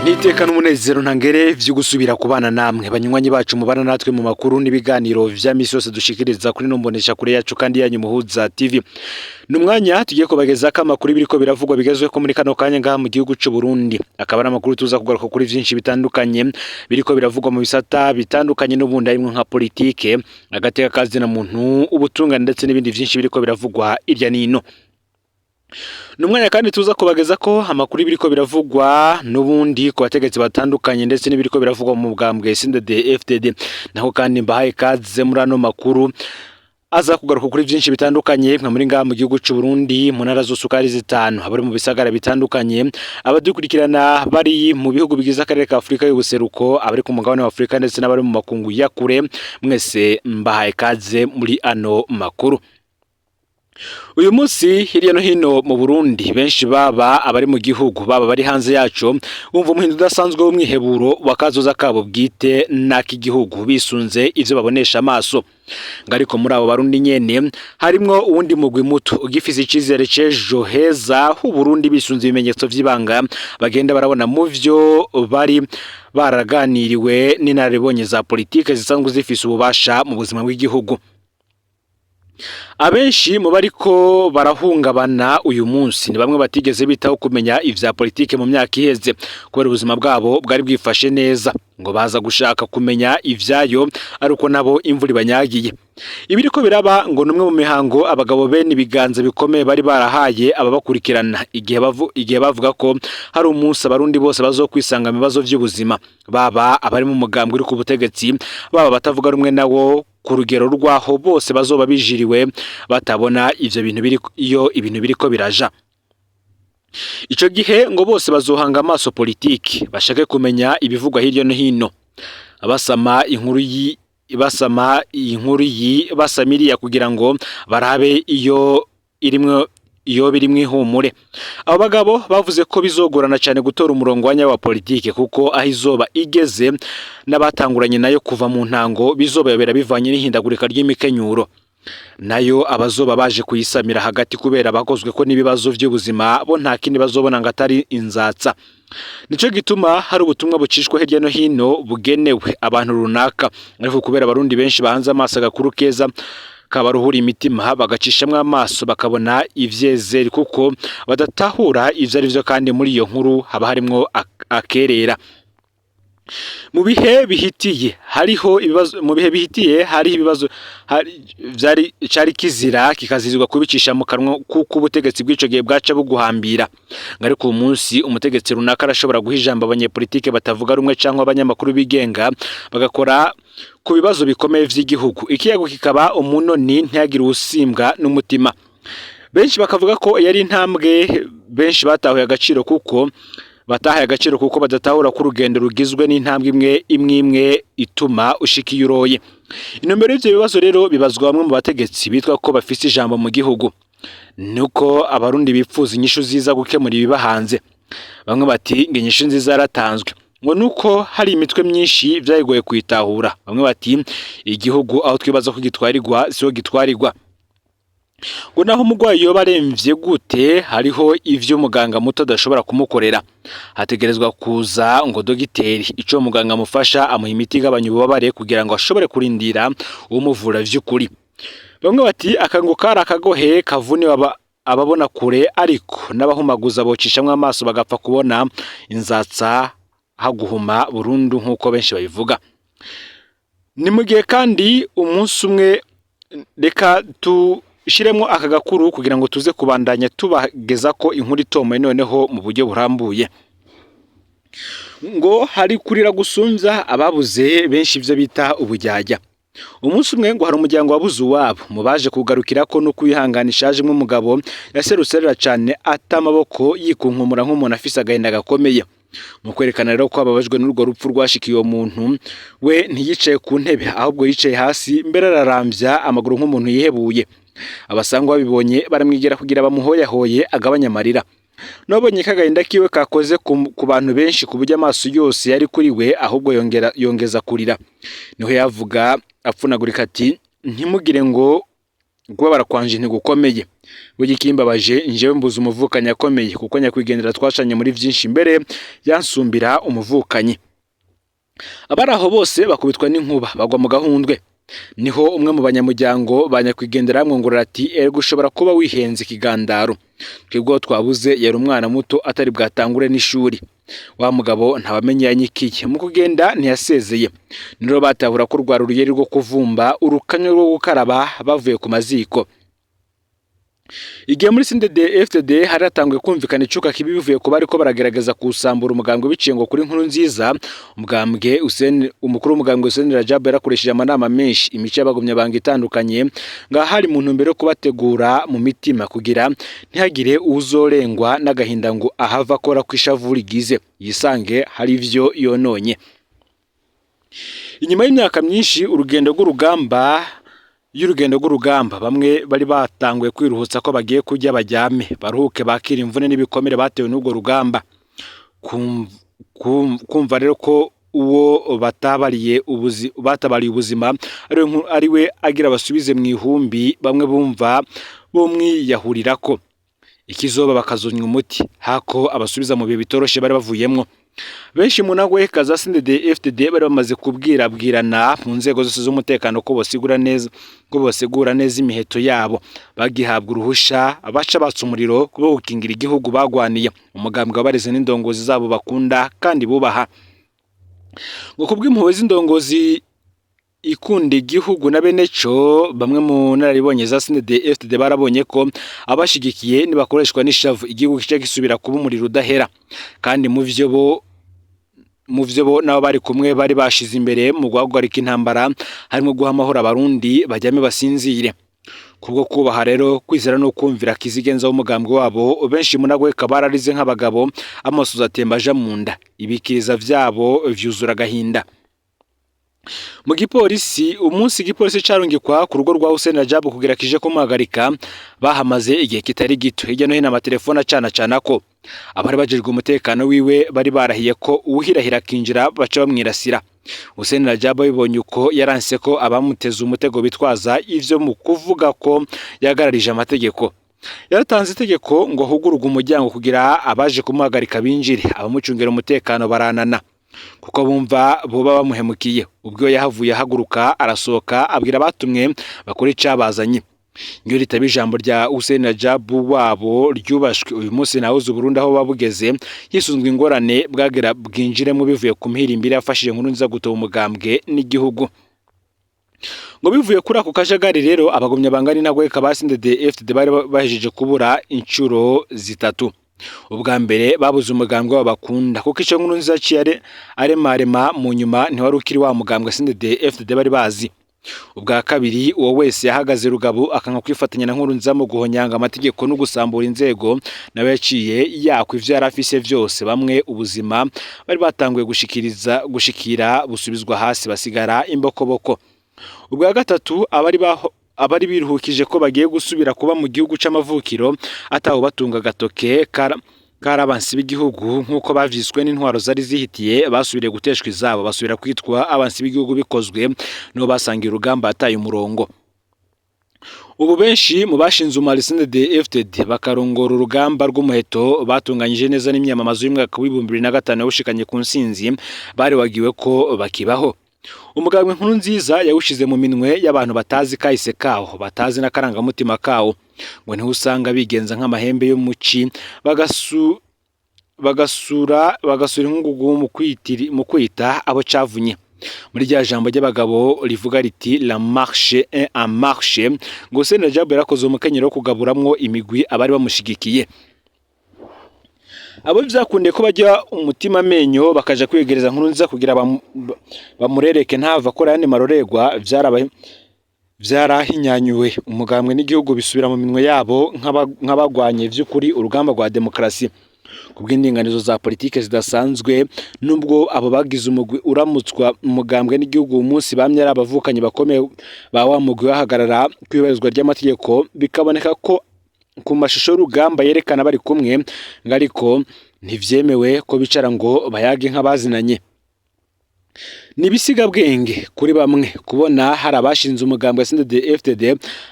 Niteka n'umunezero ntangere vyo gusubira kubana namwe banywanyi bacu mubana natwe mu makuru n'ibiganiro vya misi yose dushikiriza kuri nombonesha kure yacu kandi yanyu Muhuza TV. Numwanya tugiye kubageza ko amakuru biriko biravugwa bigezwe ko muri kano kanya ngaha mu gihugu c'u Burundi. Akaba ari amakuru tuza kugaruka kuri vyinshi bitandukanye biriko biravugwa mu bisata bitandukanye n'ubundi harimwo nka politike, agateka kazi na muntu, ubutungane ndetse n'ibindi vyinshi biriko biravugwa irya nino. Numwanya kandi tuza kubageza ko amakuru biriko biravugwa n'ubundi ku bategetsi batandukanye ndetse n'ibiriko biravugwa mu bwambwe CNDD-FDD. Naho kandi mbahaye kaze muri ano makuru aza kugaruka kuri vyinshi bitandukanye nka muri ngaha mu gihugu c'u Burundi mu ntara z'usukari zitanu abari mu bisagara bitandukanye, abadukurikirana bari mu bihugu bigize akarere ka Afrika y'ubuseruko, abari ku mugabane wa Afrika ndetse n'abari mu makungu ya kure, mwese mbahaye kaze muri ano makuru. Uyu munsi hirya no hino mu Burundi benshi baba abari mu gihugu baba bari hanze yaco bumva umuhindo udasanzwe w'umwiheburo wakazoza kabo bwite n'ak'igihugu bisunze ivyo babonesha amaso. Ngariko muri abo Barundi nyene harimwo uwundi mugwi muto ugifise icizere c'ejo heza h'u Burundi bisunze ibimenyetso vy'ibanga bagenda barabona mu vyo bari baraganiriwe n'inararibonye za politike zisanzwe zifise ububasha mu buzima bw'igihugu. Abenshi mu bariko barahungabana uyu munsi ni bamwe batigeze bitaho kumenya ivya politike mu myaka iheze kubera ubuzima bwabo bwari bwifashe neza ngo baza gushaka kumenya ivyayo aruko nabo imvura banyagiye. Ibiriko biraba ngo numwe mu mihango abagabo bene ibiganza bikomeye bari barahaye ababakurikirana igihe bavuga ko hari umunsi abarundi bose bazokwisanga mu bibazo vy'ubuzima, baba abari mu mugambwe uri ku butegetsi baba batavuga rumwe nawo ku rugero rwaho bose bazoba bijiriwe batabona ivyo bintu ibintu biriko biraja. Ico gihe ngo bose bazohanga amaso politiki bashake kumenya ibivugwa hirya no hino, basama basamiriya kugira ngo barabe iyo birimwe ihumure. Abo bagabo bavuze ko bizogorana cyane gutora umurongo wa politike kuko aho izoba igeze n'abatanguranye nayo kuva mu ntango bizobayobera bivanye n'ihindagurika ry'imikenyuro, nayo abazoba baje kuyisamira hagati kubera bakozwe ko n'ibibazo by'ubuzima bo nta kindi bazobona ngo atari inzatsa. Nico gituma hari ubutumwa bucishwa hirya no hino bugenewe abantu runaka, ariko kubera abarundi benshi bahanze amaso agakuru keza kabaruhura imitima bagacishamwe amaso bakabona ivyezeri kuko badatahura ivyo ari vyo, kandi muri iyo nkuru haba harimwo akerera. Mu bihe bihitiye hari ibibazo cari kizira kikazirizwa kubicisha mu kanwa kuko ubutegetsi bw'ico gihe bwaca buguhambira. Ariko uyu munsi umutegetsi runaka arashobora guha ijambo abanyepolitike batavuga rumwe canke abanyamakuru bigenga bagakora ku bibazo bikomeye vy'igihugu, ikiyago kikaba umunoni ntiyagire usimbwa n'umutima. Benshi bakavuga ko yari intambwe benshi batahuye agaciro kuko badatahura ko urugendo rugizwe n'intambwe imwe ituma ushika iyo uroye. Inomero y'ivyo bibazo rero bibazwa bamwe mu bategetsi bitwa ko bafise ijambo mu gihugu, nuko abarundi bipfuza inyishu ziza gukemura ibibahanze. Bamwe bati ngo inyishu nziza yaratanzwe, ngo nuko hari imitwe myinshi vyayigoye kwitahura. Bamwe bati igihugu aho twibaza ko gitwarirwa siho gitwarirwa. Ngo naho umugwayi yoba aremvye gute hariho ivyo muganga muto adashobora kumukorera, hategerezwa kuza ngo dogiteri ico muganga amufasha amuha imiti igabanya ububabare kugira ngo ashobore kurindira umuvura vy'ukuri. Bamwe bati akango kari akagohe kavune ababona kure, ariko n'abahumaguza bocishamwe amaso bagapfa kubona inzatsa haguhuma burundu nk'uko benshi babivuga. Ni mu gihe kandi umunsi umwe reka shiremo aka gakuru kugira ngo tuze kubandanya tubageza ko inkuru itomoye noneho mu buryo burambuye. Ngo hari kurira gusumvya ababuze benshi ivyo bita ubujyajya. Umunsi umwe ngo hari umuryango wabuze uwabo mu baje kugarukira ko no kwihanganisha aje umugabo yaseruserera cyane atamaboko yikunkumura nk'umuntu afise agahinda gakomeye. Mu kwerekana rero ko ababajwe n'urwo rupfu rwashikiye uwo muntu, we ntiyicaye ku ntebe ahubwo yicaye hasi mbere araramvya amaguru nk'umuntu yihebuye. Abasangwa babibonye baramwigera kugira bamuhoyahoye agabanya amarira. Nobonye kagahinda kiwe kakoze ku bantu benshi ku buryo amaso yose yari kuri we ahubwo yongeza kurira. Niho yavuga apfunagurika ati ntimugire ngo kubabara kwanje ntigukomeye burya ikimbabaje njewe mbuze umuvukanyi akomeye kuko nyakwigendera twashanye muri byinshi mbere yansumbira umuvukanyi. Abari aho bose bakubitwa n'inkuba bagwa mu gahundwe. Niho umwe mu banyamuryango ba nyakwigendera amwongorera ati ergo ushobora kuba wihenze ikigandaro, twebwe twabuze yari umwana muto atari bwatangure n'ishuri. Wa mugabo ntabamenye yanyikiye mu kugenda ntiyasezeye. Niro batabura ko rwa ruruyeri rwo kuvumba urukanyo rwo gukaraba bavuye ku maziko. Igihe muri CNDD-FDD haratanguye kumvikana icuka kibi bivuye ku bari ko baragerageza kusambura umugambwe biciye ngo kuri Nkuru Nziza, umukuru w'umugambwe Hussein Rajab yarakoresheje amanama menshi imico y'abagumya banga itandukanye nga hari mu ntumbero yo kubategura mu mitima kugira ntihagire uzorengwa n'agahinda ngo ahava akora kwishavu rigize yisange hari ivyo yononye. Inyuma y'imyaka myinshi urugendo rw'urugamba bamwe bari batanguye kwiruhutsa ko bagiye kujya bajyame baruhuke bakira imvune n'ibikomere batewe n'ubwo rugamba. Kumva rero ko uwo batabariye ubuzima ari we agira basubize mu ihumbi, bamwe bumva bomwiyahurira ko ikizoba bakazonywa umuti hako abasubiza mu bihe bitoroshe bari bavuyemwo. Benshi mu ntagwe kaza CNDD-FDD bari bamaze kubwirabwirana mu nzego zose z'umutekano ko bosigura neza imiheto yabo bagihabwa uruhusha abaca batsa umuriro kubo gukingira igihugu bagwaniye. Umugambwe wabareze n'indongozi zabo bakunda kandi bubaha ngo kubw'impuhwe z'indongozi ikunda igihugu na beneco. Bamwe mu nararibonye za CNDD-FDD barabonye ko abashigikiye nibakoreshwa n'ishavu igihugu kica gisubira kuba umuriro udahera, kandi mu vyo bo nabo bari kumwe bari bashize imbere mu guhagarika intambara harimo guha amahoro abarundi bajyame basinzire. Kubwo kubaha rero kwizera no kumvira kizigenza w'umugambwe wabo, benshi munagweka bararize nk'abagabo amasoza atembaje mu nda, ibikiriza vyabo vyuzura gahinda. Mu gipolisi umunsi igipolisi carungikwa ku rugo rwa Hussein Rajab kugira kije kumuhagarika bahamaze igihe kitari gito. Hirya no hino amatelefone acana ko abari bajejwe umutekano wiwe bari barahiye ko uwuhirahira kinjira baca bamwirasira. Hussein Rajab bibonye uko yaranse ko abamuteza umutego bitwaza ivyo mu kuvuga ko yagararije amategeko. Yaratanze itegeko ngo hugururwe umuryango kugira abaje kumuhagarika binjire, abamucungera umutekano baranana kuko bumva boba bamuhemukiye. Ubwo yahavuye haguruka arasohoka abwira abatumwe bakora icabazanye. Ngyo ritaba ijambo rya Hussein Rajab wabo ryubashwe uyu munsi naho Burundi aho babugeze hisunzwe ingorane bwagera bwinjiremo bivuye ku mihirimbire yafashije Nkuru Nziza gutoba umugambwe n'igihugu. Ngo bivuye kuri ako kajagari rero abagumya bangani nagwe kabasi CNDD-FDD bari bahejeje kubura incuro zitatu. Ubwa mbere babuze umugambwe w'abakunda kuko ico Nkuru Nziza ciye aremarema mu nyuma ntiwari ukiri wa mugambwe CNDD-FDD bari bazi. Ubwa kabiri uwo wese yahagaze rugabo akanka kwifatanya na Nkuru Nziza mu guhonyanga amategeko no gusambura inzego nawe yaciye yakwa ivyo yarafise vyose. Bamwe ubuzima bari batanguye gushikira busubizwa hasi basigara imbokoboko. Ubwa gatatu abari biruhukije ko bagiye gusubira kuba mu gihugu c'amavukiro ataho batunga gatoke karabansi b'igihugu nkuko bavyiswe n'intwaro zari zihitiye basubiriye guteshwa izabo basubira kwitwa abansi b'igihugu bikozwe no basangira urugamba ataye umurongo. Ubu benshi mu bashinze umari CNDD-FDD bakarongora urugamba rw'umuheto batunganyije neza n'imyamamazo y'umwaka w'2005 yawushikanye ku nsinzi bari wagiwe ko bakibaho. Umugambwe Nkuru Nziza yawushize mu minwe y'abantu batazi kahise kawo batazi n'akarangamutima kawo ngo niho usanga bigenza nk'amahembe yo muci bagasura inkungugu mu kwita abo cavunye. Muri rya jambo ry'abagabo rivuga riti la marche est en marche ngo Hussein Rajab yarakoze umukenyero wo kugaburamwo imigwi abari bamushigikiye. Abo byakunde ko bajya umutima menyo bakaja kwegereza Nkuru Nziza kugira bamurereke ntava ko yandi maroregwa vyarahinyanyuwe. Umugambwe n'igihugu bisubira mu minwe yabo nk'abagwanye vy'ukuri urugamba rwa demokrasi kubw'indinganizo za politike zidasanzwe. Nubwo abo bagize umugwi uramutswa umugambwe n'igihugu umunsi bamye ari abavukanye bakomeye ba wa mugwi bahagarara kwibarizwa ry'amategeko bikaboneka ko ku mashusho y'urugamba yerekana bari kumwe ngariko ntivyemewe ko bicara ngo bayage nk'abazinanye. Nibisigabwenge kuri bamwe kubona hari abashinze umugambi wa CNDD-FDD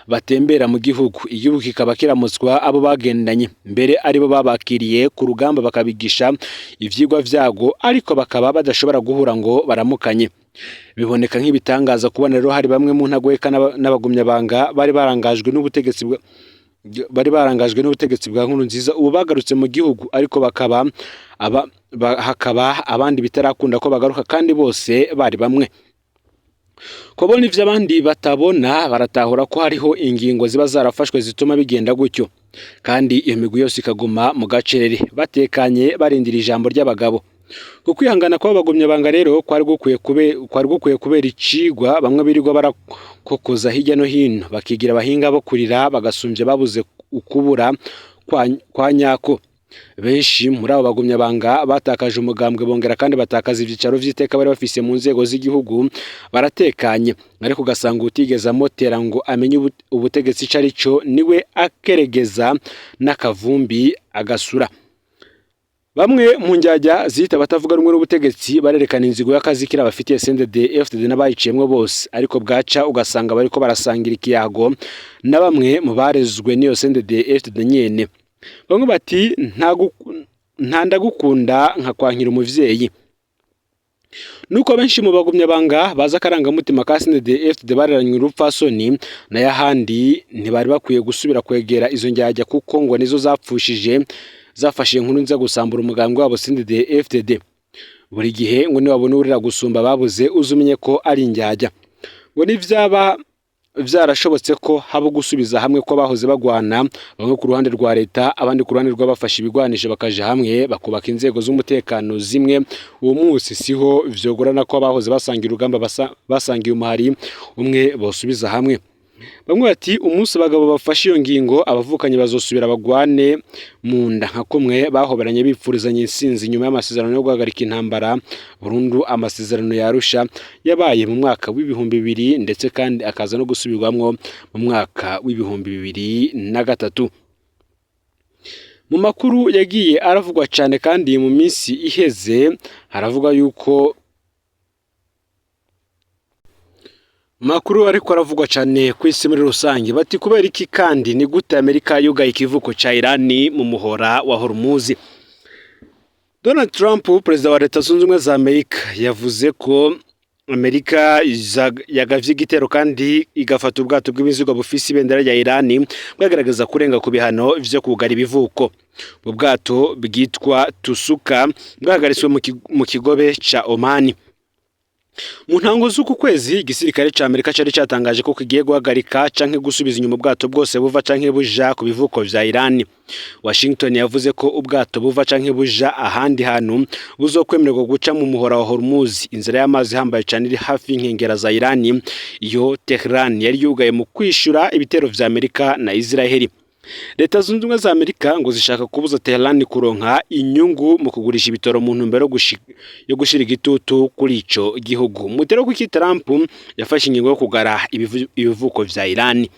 batembera mu gihugu, igihugu kikaba kiramutswa abo bagendanye, mbere aribo babakiriye ku rugamba bakabigisha ivyigwa vyago, ariko bakaba badashobora guhura ngo baramukanye. Biboneka nk'ibitangaza kubona rero hari bamwe mu ntagweka n'abagumyabanga bari barangajwe n'ubutegetsi bwa Nkurunziza ubu bagarutse mu gihugu, ariko hakaba abandi bitarakunda ko bagaruka, kandi bose bari bamwe. Kubona ivyo abandi batabona, baratahura ko hariho ingingo ziba zarafashwe zituma bigenda gutyo, kandi iyo migwi yose ikaguma mu gacerere batekanye barindira ijambo ry'abagabo. Kukwihangana kw'abagumyabanga rero kwari gukwiye kubera icigwa bamwe birirwa barakokoza hirya no hino, bakigira abahinga bo kurira bagasumbya babuze ukubura kwa nyako. Benshi muri abo bagumyabanga batakaje umugambwe bongera kandi batakaza ivyicaro vy'iteka bari bafise mu nzego z'igihugu, baratekanye, ariko ugasanga utigeze amotera ngo amenye ubutegetsi ico arico, niwe akeregeza n'akavumbi agasura. Bamwe mu njyajya zita batavuga rumwe n'ubutegetsi barerekana inzigo y'akazi kira bafitiye CNDD-FDD n'abayiciyemwe bose, ariko bwaca ugasanga bariko barasangira ikiyago na bamwe mu barezwe n'iyo CNDD-FDD nyene. Bamwe bati nta ndagukunda nka kwankira umuvyeyi. Nuko benshi mu bagumyabanga baza akarangamutima ka CNDD-FDD bararanywe urupfasoni na yahandi ntibari bakwiye gusubira kwegera izo njyajya, kuko ngo nizo zafashe Nkurunziza gusambura umugambi wabo CNDD-FDD. Buri gihe ngo niwabona urira gusumba babuze uzumenye ko ari injyajya. Ngo nivyaba vyarashobotse ko habo gusubiza hamwe ko bahoze bagwana, bamwe ku ruhande rwa leta abandi ku ruhande rw'abafashe ibigwanisho bakaje hamwe bakubaka inzego z'umutekano zimwe, uwo munsi siho vyogorana ko bahoze basangira urugamba basangiye umuhari umwe bosubiza hamwe. Bamwe bati umunsi abagabo bafashe iyo ngingo abavukanye bazosubira bagwane mu nda nka kumwe bahoberanye bipfurizanye insinzi nyuma y'amasezerano yo guhagarika intambara burundu, amasezerano ya Arusha yabaye mu mwaka w'ibihumbi 2000 ndetse kandi akaza no gusubirwamwo mu mwaka w'ibihumbi 2003. Mu makuru yagiye aravugwa cyane kandi mu minsi iheze haravuga yuko makuru ariko aravugwa cyane ku isi muri rusange, bati kubera iki kandi ni gute Amerika yugaye ikivuko ca Irani mu muhora wa Hormuz. Donald Trump, perezida wa Leta Zunze Ubumwe za Amerika, yavuze ko Amerika yagavye igitero kandi igafata ubwato bw'imizigo bufise ibendera ya Irani bwagaragaza kurenga ku bihano vyo kugara ibivuko. Mu bwato bwitwa Tusuka bwahagaritswe mu kigobe ca Oman. Mu ntango z'uku kwezi igisirikare ca Amerika cari catangaje ko kigiye guhagarika canke gusubiza inyuma ubwato bwose buva canke buja ku bivuko vya Irani. Washington yavuze ko ubwato buva canke buja ahandi hantu buzokwemererwa guca mu muhora wa Hormuz, inzira y'amazi hambaye cyane iri hafi y'inkengera za Irani. Iyo Tehran yari yugaye mu kwishura ibitero vya Amerika na Israeli. Leta Zunze Ubumwe za Amerika ngo zishaka kubuza Tehran kuronka inyungu mu kugurisha ibitoro mu ntumbero yo gushira igitutu kuri ico gihugu. Mutero kw'iki Trump yafashe ingingo yo kugara ibivuko vya Irani.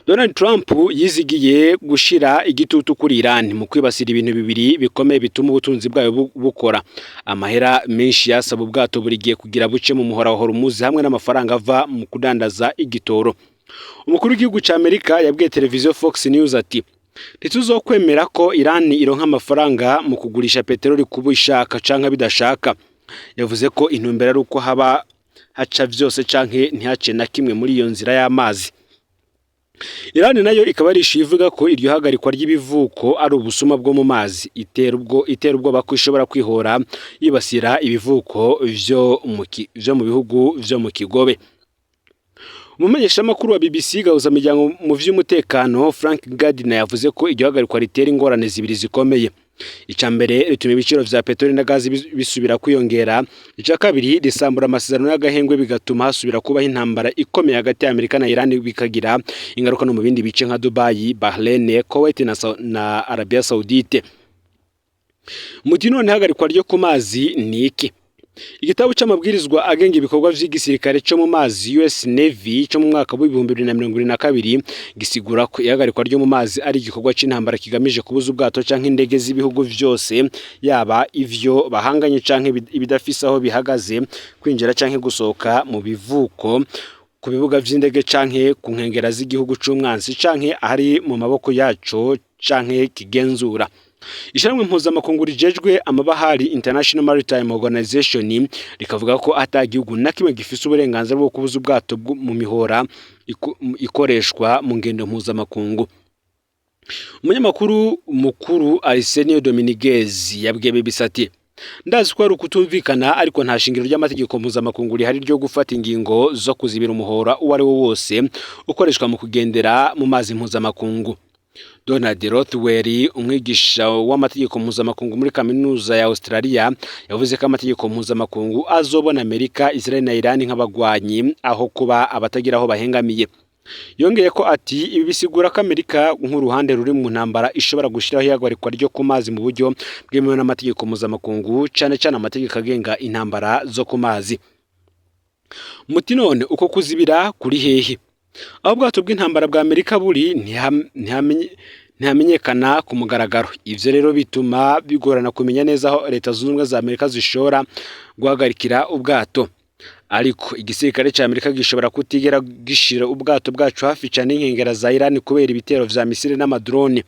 Donald Trump yizigiye gushira igitutu kuri Irani mu kwibasira ibintu bibiri bikomeye bituma ubutunzi bwayo bukora. Amahera menshi yasaba ubwato buri gihe kugira buce mu muhora wa Hormuz hamwe n'amafaranga ava mu kudandaza igitoro. Umukuru w'igihugu ca Amerika yabwiye televiziyo Fox News ati ntituzokwemera ko Irani ironka amafaranga mu kugurisha peteroli kubo ishaka canke bidashaka. Yavuze ko intumbero ari uko haba haca vyose canke ntihace na kimwe muri iyo nzira y'amazi. Irani nayo ikaba ivuga ko iryo hagarikwa ry'ibivuko ari ubusuma bwo mu mazi, itera ubwo bakwishobora kwihora yibasira ibivuko vyo mu bihugu vyo mu kigobe. Umumenyesha makuru wa BBC gahuza imiryango mu vy'umutekano Frank Gardner yavuze ko iryo hagarikwa ritera ingorane zibiri zikomeye. Ica mbere rituma ibiciro vya petroli na gazi bisubira kwiyongera, ica kabiri risambura amasezerano y'agahengwe bigatuma hasubira kubaho intambara ikomeye hagati ya Amerika na Iran, bikagira ingaruka no mu bindi bice nka Dubai, Bahrain, Kuwait na Arabia Saudite. Mutino ntihagarikwa ryo ku mazi ni iki? Igitabo c'amabwirizwa agenga ibikorwa vy'igisirikare cyo mu mazi US Navy cyo mu mwaka wa 2022 gisigura ko ihagarikwa ryo mu mazi ari igikorwa c'intambara kigamije kubuza ubwato canke indege z'ibihugu vyose yaba ivyo bahanganye canke ibidafise aho bihagaze kwinjira canke gusohoka mu bivuko ku bibuga vy'indege canke ku nkengera z'igihugu c'umwansi canke ari mu maboko yaco canke kigenzura. Ishyirahamwe mpuzamakungu rijejwe amabahari International Maritime Organization rikavuga ko atagihugu na kimwe gifise uburenganzira bwo kubuza ubwato mu mihora ikoreshwa mu ngendo mpuzamakungu. Umunyamakuru mukuru Arsenio Dominguez yabwiye BBC ati ndazi ko ari ukutumvikana ariko nta shingiro ry'amategeko mpuzamakungu rihari ryo gufata ingingo zo kuzibira umuhora uwo ari wo wose ukoreshwa mu kugendera mu mazi mpuzamakungu. Donald Rothwell umwigisha w'amategeko mpuzamakungu muri kaminuza ya Australia yavuze ko amategeko mpuzamakungu azobona Amerika, Israel na Iran nk'abagwanyi aho kuba abatagira aho bahengamiye. Yongeye ko ati ibi bisigura ko Amerika nk'uruhande ruri mu ntambara ishobora gushiraho ihagarikwa ryo ku mazi mu buryo bwemewe n'amategeko mpuzamakungu cyane amategeko agenga intambara zo ku mazi. Muti none uko kuzibira kuri hehe? Aho ubwato bw'intambara bwa Amerika buri ntihamenyekana ku mugaragaro. Ivyo rero bituma bigorana kumenya neza aho leta zunze ubumwe za Amerika zishobora guhagarikira ubwato. Ariko igisirikare ca Amerika gishobora kutigera gishira ubwato bwacu hafi cyane inkengera za Iran kubera ibitero vya misile n'amadrone.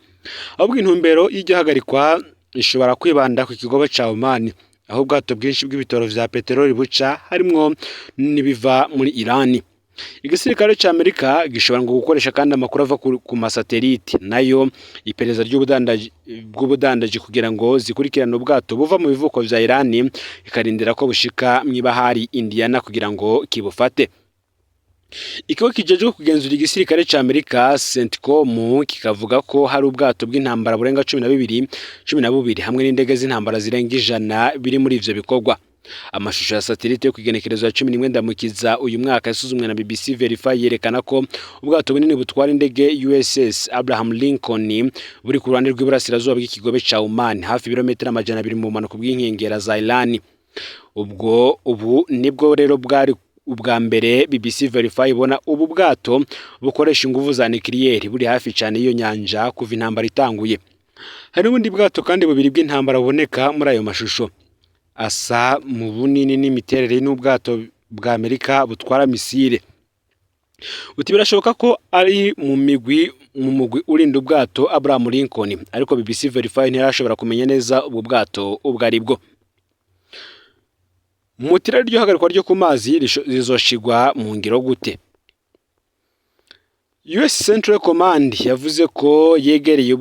Ahubwo intumbero y'iryo hagarikwa ishobora kwibanda ku kigobe ca Oman, aho ubwato bwinshi bw'ibitoro vya peteroli buca harimwo nibiva muri Iran. Igisirikare ca Amerika gishobora ngo gukoresha kandi amakuru ava ku masatelite nayo iperereza bw'ubudandaji kugira ngo zikurikirane ubwato buva mu bivuko vya Iran ikarindira ko bushika mw'ibahari Indiana kugira ngo kibufate. Ikigo kijejwe kugenzura igisirikare ca Amerika CENTCOM kikavuga ko hari ubwato bw'intambara burenga 12 hamwe n'indege z'intambara zirenga 100 biri muri ivyo bikorwa. Amashusho ya satellite yo kwigenekerezo ya 11 ndamukiza uyu mwaka yasuzumwe na BBC Verify yerekana ko ubwato bunini butwara indege USS Abraham Lincoln buri ku ruhande rw'iburasirazuba bw'ikigobe ca Oman hafi ibirometero 200 mu manuko bw'inkengera za Iran. Ubu nibwo rero bwari ubwa mbere BBC Verify ibona ubu bwato bukoresha inguvu za nucleaire buri hafi cyane iyo nyanja kuva intambara itanguye. Hari ubundi bwato kandi bubiri bw'intambara buboneka muri ayo mashusho. Asa mu bunini n'imiterere n'ubwato bwa Amerika butwara misile. Uti birashoboka ko ari mu mugwi urinda ubwato Abraham Lincoln, ariko BBC Verify ntirashobora kumenya neza ubwo bwato ubwo aribwo. Mutira ryo hagarikwa ryo ku mazi rizoshigwa mu ngiro gute? US Central Command yavuze ko yegereye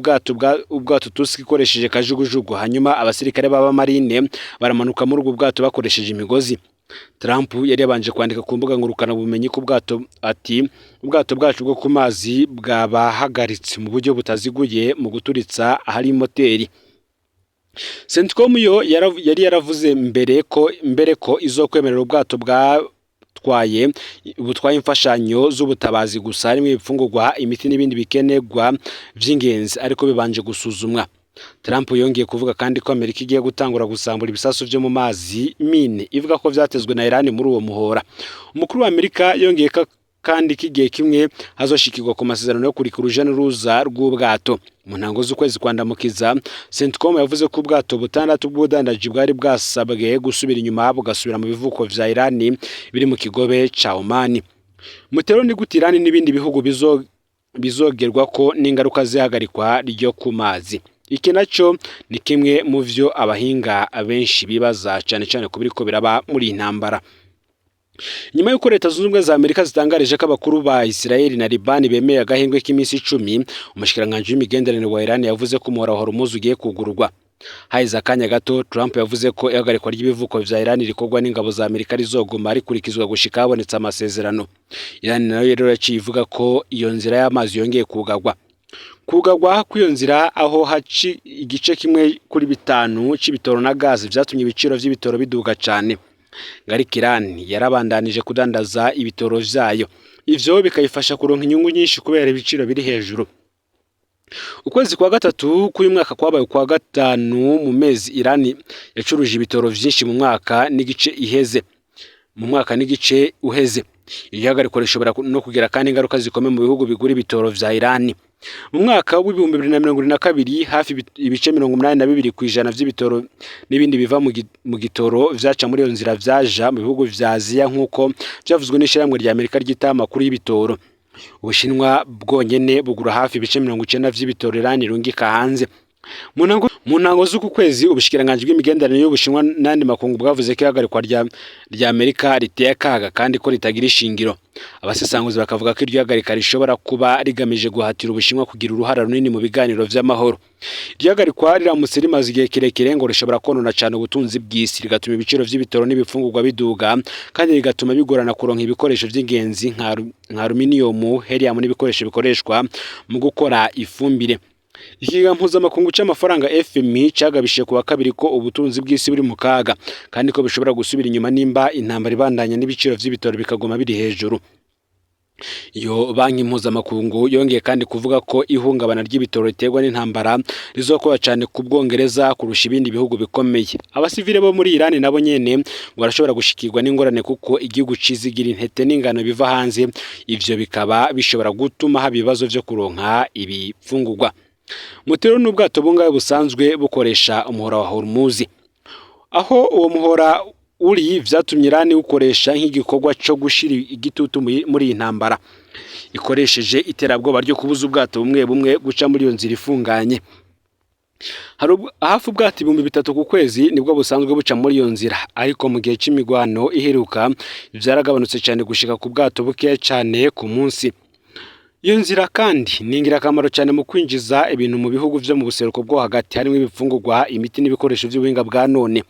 ubwato Tusk ikoresheje kajugujugu, hanyuma abasirikare baba marine baramanuka muri ubwo bwato bakoresheje imigozi. Trump yari yabanje kwandika ku mbuga ngurukana bumenyi ku bwato ati ubwato bwacu bwo ku mazi bwabahagaritse mu buryo butaziguye mu guturitsa ahari moteri. CENTCOM yo yari yaravuze mbere ko izokwemerera ubwato butwaye imfashanyo z'ubutabazi gusa harimo ibifungurwa, imiti n'ibindi bikenerwa vy'ingenzi, ariko bibanje gusuzumwa. Trump yongeye kuvuga kandi ko Amerika igiye gutangura gusambura ibisasu vyo mu mazi mine ivuga ko vyatezwe na Iran muri uwo muhora. Umukuru wa Amerika yongeye kandi kigiye kimwe hazoshikirwa ku masezerano yo kurika uruja n'uruza rw'ubwato. Mu ntango z'ukwezi kwandamukiza CENTCOM yavuze ko ubwato butandatu bw'ubudandaji bwari bwasabwe gusubira inyuma bugasubira mu bivuko vya Iran biri mu kigobe ca Oman. Mutero ni gute Iran n'ibindi bihugu bizogerwa ko n'ingaruka zihagarikwa ryo ku mazi? Iki naco ni kimwe mu vyo abahinga abenshi bibaza cyane kubiriko biraba muri intambara. Nyuma y'uko leta zunze ubumwe za Amerika zitangarije ko abakuru ba Israel na Liban bemeye agahengwe k'iminsi 10, umushikiranganje w'imigenderanire wa Iran yavuze ko umuhora wa Hormuz ugiye kugururwa. Haiza akanya gato Trump yavuze ko ihagarikwa ry'ibivuko vya Iran rikorwa n'ingabo za Amerika rizoguma rikurikizwa gushika habonetse amasezerano. Iran nayo rero yaciye ivuga ko iyo nzira y'amazi yongeye kugagwa kw'iyo nzira aho haci igice kimwe kuri 5 c'ibitoro na gazi vyatumye ibiciro vy'ibitoro biduga cyane. Iran yarabandanije kudandaza ibitoro vyayo, ivyo bikayifasha kuronka inyungu nyinshi kubera ibiciro biri hejuru. Ukwezi kwa gatatu k'uyu mwaka kwabaye kwa gatanu mu mezi Iran yacuruje ibitoro vyinshi mu mwaka n'igice uheze. Ihagarikwa rishobora no kugira kandi ingaruka zikomeye mu bihugu bigura ibitoro vya Iran. Mu mwaka w'ibihumbi 2022 hafi ibice 82% vy'ibitoro n'ibindi biva mu gitoro vyaca muri iyo nzira vyaja mu bihugu vya Aziya nk'uko vyavuzwe n'ishyirahamwe rya Amerika ryita amakuru y'ibitoro. Ubushinwa bwonyene bugura hafi ibice 90 vy'ibitoro Iran irungika hanze. Mu ntango z'uku kwezi ubushikiranganje bw'imigenderanire y'Ubushinwa n'andi makungu bwavuze ko ihagarikwa rya Amerika riteye akaga kandi ko ritagira ishingiro. Abasesanguzi bakavuga ko iryo hagarika rishobora kuba rigamije guhatira Ubushinwa kugira uruhara runini mu biganiro vy'amahoro. Iryo hagarikwa riramutse rimaze igihe kirekire ngo rishobora konona cyane ubutunzi bw'isi, rigatuma ibiciro vy'ibitoro n'ibifungurwa biduga kandi rigatuma bigorana kuronka ibikoresho vy'ingenzi nka aluminium, helium n'ibikoresho bikoreshwa mu gukora ifumbire. Ikiga mpuzamakungu c'amafaranga FMI cagabishije kuwa kabiri ko ubutunzi bw'isi buri mu kaga kandi ko bishobora gusubira inyuma nimba intambara ibandanya n'ibiciro vy'ibitoro bikagoma biri hejuru. Iyo banki mpuzamakungu yongeye kandi kuvuga ko ihungabana ry'ibitoro riterwa n'intambara rizokora cyane ku Bwongereza kurusha ibindi bihugu bikomeye. Abasivile bo muri Iran nabo nyene ngo barashobora gushikirwa n'ingorane kuko igihugu cizigira intete n'ingano biva hanze, ivyo bikaba bishobora gutuma haba ibibazo vyo kuronka ibifungurwa. Mutero n'ubwato bungaye busanzwe bukoresha umuhora wa Hormuz. Aho uwo muhora uri vyatumye Iran ukoresha nk'igikorwa cyo gushira igitutu muri intambara ikoresheje iterabwoba ryo kubuza ubwato bumwe guca muri iyo nzira ifunganye. Hafi ubwato 3000 ku kwezi nibwo busanzwe buca muri iyo nzira, ariko mu gihe c'imigwano iheruka vyaragabanutse cyane gushika ku bwato buke cyane ku munsi. Iyo nzira kandi ni ingirakamaro cyane mu kwinjiza ibintu mu bihugu vyo mu buseruko bwo hagati, harimo ibifungurwa, imiti n'ibikoresho by'ubuhinga bwa none.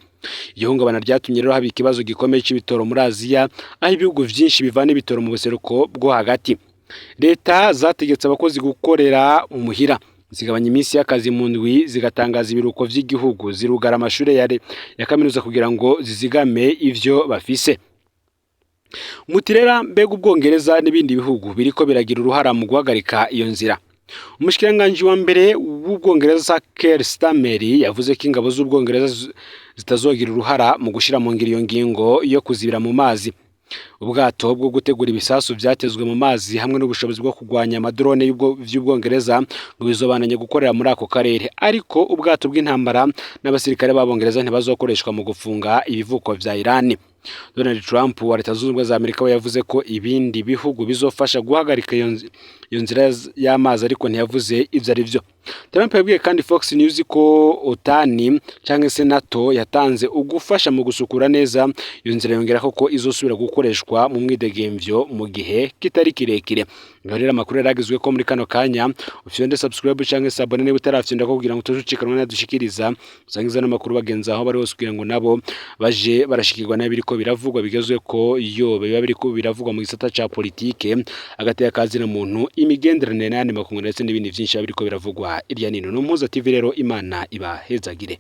Ihungabana ryatumye rero haba ikibazo gikomeye c'ibitoro muri Aziya, aho ibihugu vyinshi bivana ibitoro mu buseruko bwo hagati. Leta zategetse abakozi gukorera umuhira, zigabanya iminsi y'akazi mu ndwi, zigatangaza ibiruko vy'igihugu, zirugara amashure ya kaminuza kugira ngo zizigame ivyo bafise. Mutirera mbega Ubwongereza n'ibindi bihugu biriko biragira uruhara mu guhagarika iyo nzira. Umushikiranganje wa mbere w'Ubwongereza Keir Starmer yavuze ko ingabo z'Ubwongereza zitazogira uruhara mu gushira mu ngiro iyo ngingo yo kuzibira mu mazi. Ubwato bwo gutegura ibisasu vyatezwe mu mazi hamwe n'ubushobozi bwo kugwanya amadrone y'Ubwongereza ngo bizobananye gukorera muri ako karere, ariko ubwato bw'intambara n'abasirikare b'Abongereza ntibazokoreshwa mu gufunga ibivuko vya Iran. Donald Trump wa Leta Zunze Ubumwe za Amerika we yavuze ko ibindi bihugu bizofasha guhagarika iyo nzira y'amazi, ariko ntiyavuze ivyo ari vyo. Trump yabwiye kandi Fox News ko OTAN canke se NATO yatanze ugufasha mu gusukura neza iyo nzira, yongera ko izosubira gukoreshwa mu mwidegemvyo mu gihe kitari kirekire. Rero amakuru yaragizwe ko muri kano kanya ufyonde subscribe canke se abone niba utarafyonda ko kugira ngo tuzucikanwe nadushikiriza usangiza n'amakuru bagenza aho bari hose kugira ngo nabo baje barashikirwa n'abiriko biravugwa bigezwe ko iyo biba biriko biravugwa mu gisata ca politike hagati y'akazi na muntu, imigenderanire n'andi makungu ndetse n'ibindi vyinshi biriko biravugwa irya nino. No Mpuza TV rero Imana ibahezagire.